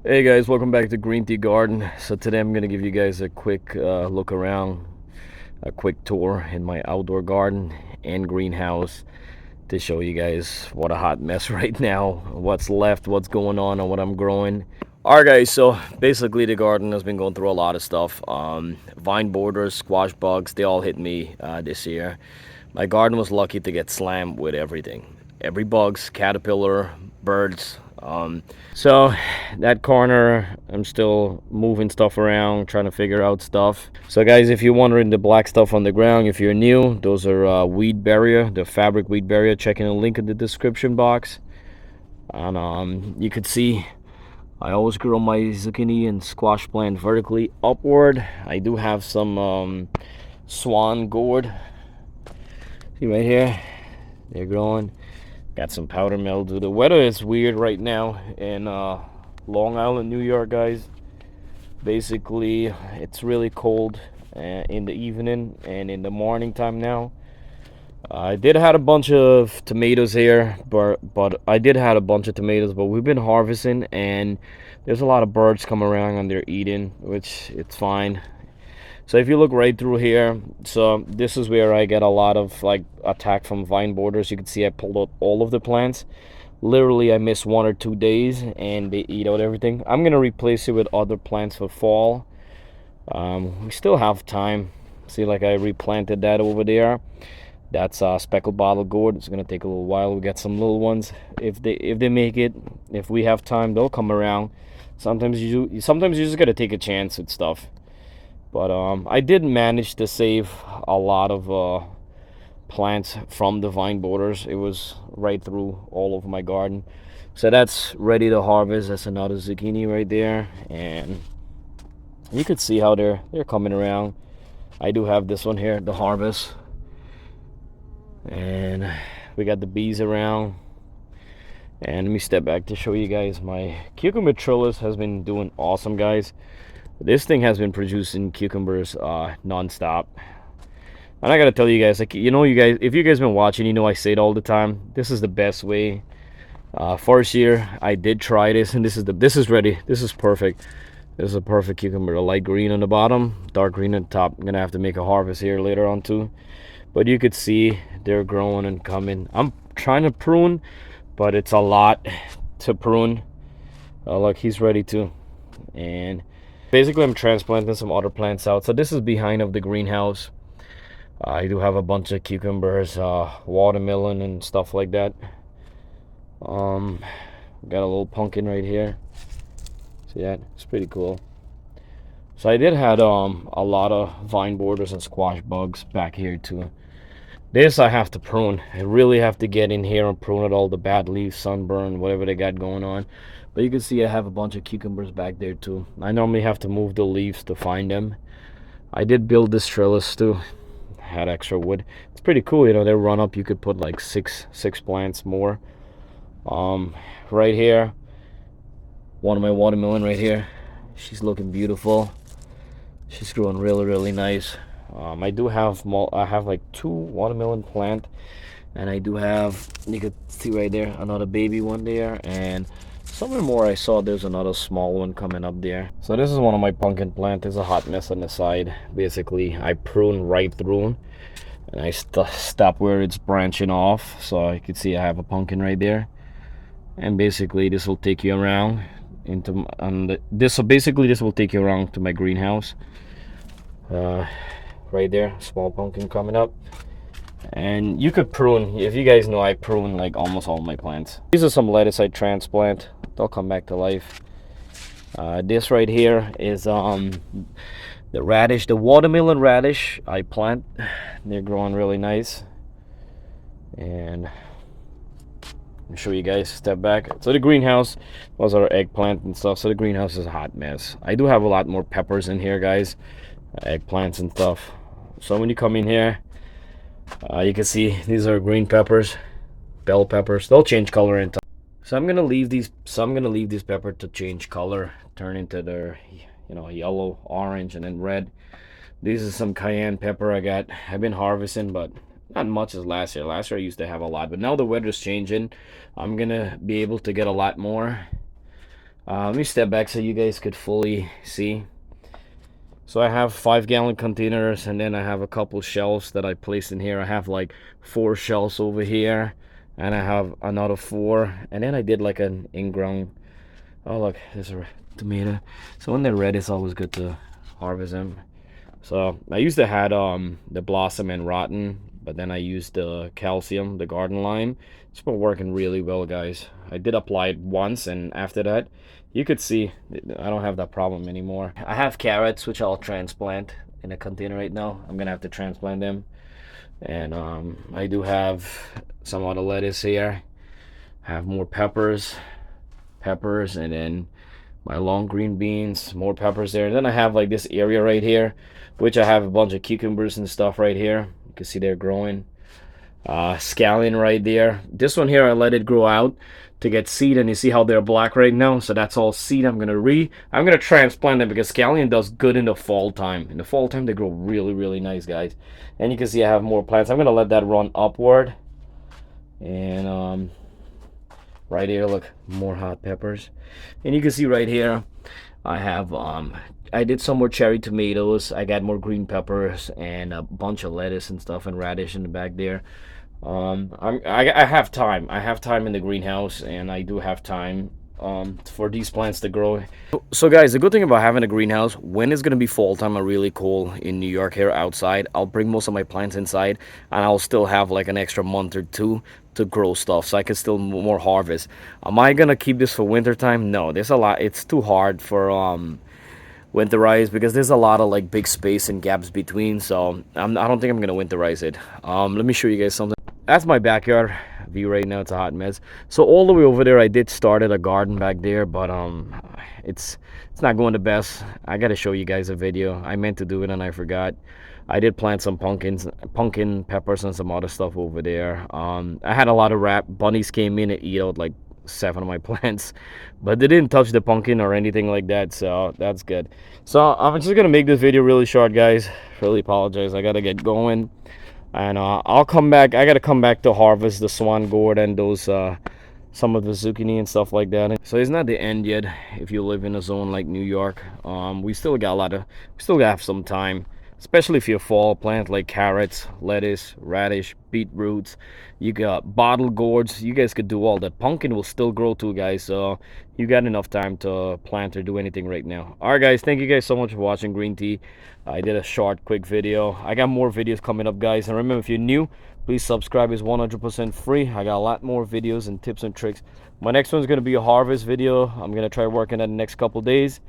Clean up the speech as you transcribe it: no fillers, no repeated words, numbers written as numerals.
Hey guys, welcome back to GreenTGarden. So today I'm gonna give you guys a quick look around, a quick tour in my outdoor garden and greenhouse to show you guys what a hot mess right now, what's left, what's going on, and what I'm growing. Alright guys, so basically the garden has been going through a lot of stuff. Vine borders, squash bugs, they all hit me this year. My garden was lucky to get slammed with everything. Every bugs, caterpillar, birds. So that corner, I'm still moving stuff around, trying to figure out stuff. So guys, if you're wondering the black stuff on the ground, if you're new, those are weed barrier, the fabric weed barrier. Check in the link in the description box. And you could see I always grow my zucchini and squash plant vertically upward. I do have some swan gourd. See right here, they're growing. Got some powder mildew. The weather is weird right now in Long Island, New York, guys. Basically, it's really cold in the evening and in the morning time now. I did had a bunch of tomatoes here, but I did had a bunch of tomatoes, but we've been harvesting and there's a lot of birds come around and they're eating, which it's fine. So if you look right through here, so this is where I get a lot of like attack from vine borders. You can see I pulled out all of the plants. Literally I missed 1 or 2 days and they eat out everything. I'm gonna replace it with other plants for fall. We still have time. See, like I replanted that over there. That's speckled bottle gourd. It's gonna take a little while. We got some little ones. If they make it, if we have time, they'll come around. Sometimes you just gotta take a chance with stuff. But I did manage to save a lot of plants from the vine borders. It was right through all over my garden. So that's ready to harvest. That's another zucchini right there. And you could see how they're coming around. I do have this one here, the harvest. And we got the bees around. And let me step back to show you guys my cucumber trellis has been doing awesome, guys. This thing has been producing cucumbers non-stop. And I gotta tell you guys, like, you guys, if you guys been watching, you know I say it all the time. This is the best way. First year I did try this, and this is ready. This is perfect. This is a perfect cucumber. A light green on the bottom, dark green on the top. I'm gonna have to make a harvest here later on too. But you could see they're growing and coming. I'm trying to prune, but it's a lot to prune. Look, he's ready too. And basically I'm transplanting some other plants out. So this is behind of the greenhouse. I do have a bunch of cucumbers, watermelon and stuff like that. Got a little pumpkin right here. See that? It's pretty cool. So I did had a lot of vine borders and squash bugs back here too. This I have to prune. I really have to get in here and prune out all the bad leaves, sunburn, whatever they got going on. But you can see I have a bunch of cucumbers back there too. I normally have to move the leaves to find them. I did build this trellis too. Had extra wood. It's pretty cool, they run up. You could put like six plants more. Right here, one of my watermelon right here. She's looking beautiful. She's growing really nice. I do have like 2 watermelon plant, and I do have, you could see right there, another baby one there, and somewhere more I saw there's another small one coming up there. So this is one of my pumpkin plant. There's a hot mess on the side. Basically I prune right through and I stop where it's branching off. So you can see I have a pumpkin right there, and basically this will take you around into this will take you around to my greenhouse. Right there, small pumpkin coming up. And you could prune, if you guys know, I prune like almost all my plants. These are some lettuce I transplant. They'll come back to life. This right here is the radish, the watermelon radish I plant. They're growing really nice. And I'll show you guys, step back. So the greenhouse was our eggplant and stuff. So the greenhouse is a hot mess. I do have a lot more peppers in here, guys, eggplants and stuff. So when you come in here, you can see these are green peppers, bell peppers. They'll change color in time. So I'm gonna leave these. Pepper to change color, turn into their, yellow, orange, and then red. These are some cayenne pepper I've been harvesting, but not much as last year. Last year I used to have a lot, but now the weather's changing. I'm gonna be able to get a lot more. Let me step back so you guys could fully see. So I have 5-gallon containers, and then I have a couple shelves that I placed in here. I have like 4 shelves over here, and I have another 4, and then I did like an in-ground. Oh look, there's a tomato. So when they're red, it's always good to harvest them. So I used to had the blossom and rotten, but then I used the calcium, the garden lime. It's been working really well, guys. I did apply it once, and after that, you could see I don't have that problem anymore. I have carrots, which I'll transplant in a container right now. I'm gonna have to transplant them, and I do have some other lettuce here. I have more peppers, and then my long green beans, more peppers there. And then I have like this area right here, which I have a bunch of cucumbers and stuff right here. You can see they're growing. Scallion right there. This one here, I let it grow out to get seed, and you see how they're black right now. So that's all seed. I'm gonna transplant them because scallion does good in the fall time. In the fall time, they grow really, really nice, guys. And you can see I have more plants. I'm gonna let that run upward. And right here, look, more hot peppers. And you can see right here, I have I did some more cherry tomatoes. I got more green peppers and a bunch of lettuce and stuff and radish in the back there. I have time. I have time in the greenhouse, and I do have time for these plants to grow. So guys, the good thing about having a greenhouse, when it's gonna be fall time or really cold in New York here outside, I'll bring most of my plants inside, and I'll still have like an extra month or two to grow stuff, so I can still more harvest. Am I gonna keep this for winter time? No, there's a lot. It's too hard for winterize because there's a lot of like big space and gaps between. So I don't think I'm gonna winterize it. Let me show you guys something. That's my backyard view right now. It's a hot mess. So all the way over there, I did started a garden back there, but it's not going the best. I gotta show you guys a video. I meant to do it and I forgot. I did plant some pumpkin peppers and some other stuff over there. I had a lot of bunnies came in and eat out like 7 of my plants, but they didn't touch the pumpkin or anything like that, so that's good. So I'm just gonna make this video really short, guys. Really apologize. I gotta get going. And I'll come back. I gotta come back to harvest the swan gourd and those some of the zucchini and stuff like that. So it's not the end yet. If you live in a zone like New York, we still have some time, especially if you fall plant like carrots, lettuce, radish, beetroots. You got bottle gourds. You guys could do all that. Pumpkin will still grow too, guys, so you got enough time to plant or do anything right now. All right, guys, thank you guys so much for watching Green Tea. I did a short quick video. I got more videos coming up, guys, and remember, if you're new, please subscribe. It's 100% free. I got a lot more videos and tips and tricks. My next one's going to be a harvest video. I'm going to try working at the next couple days.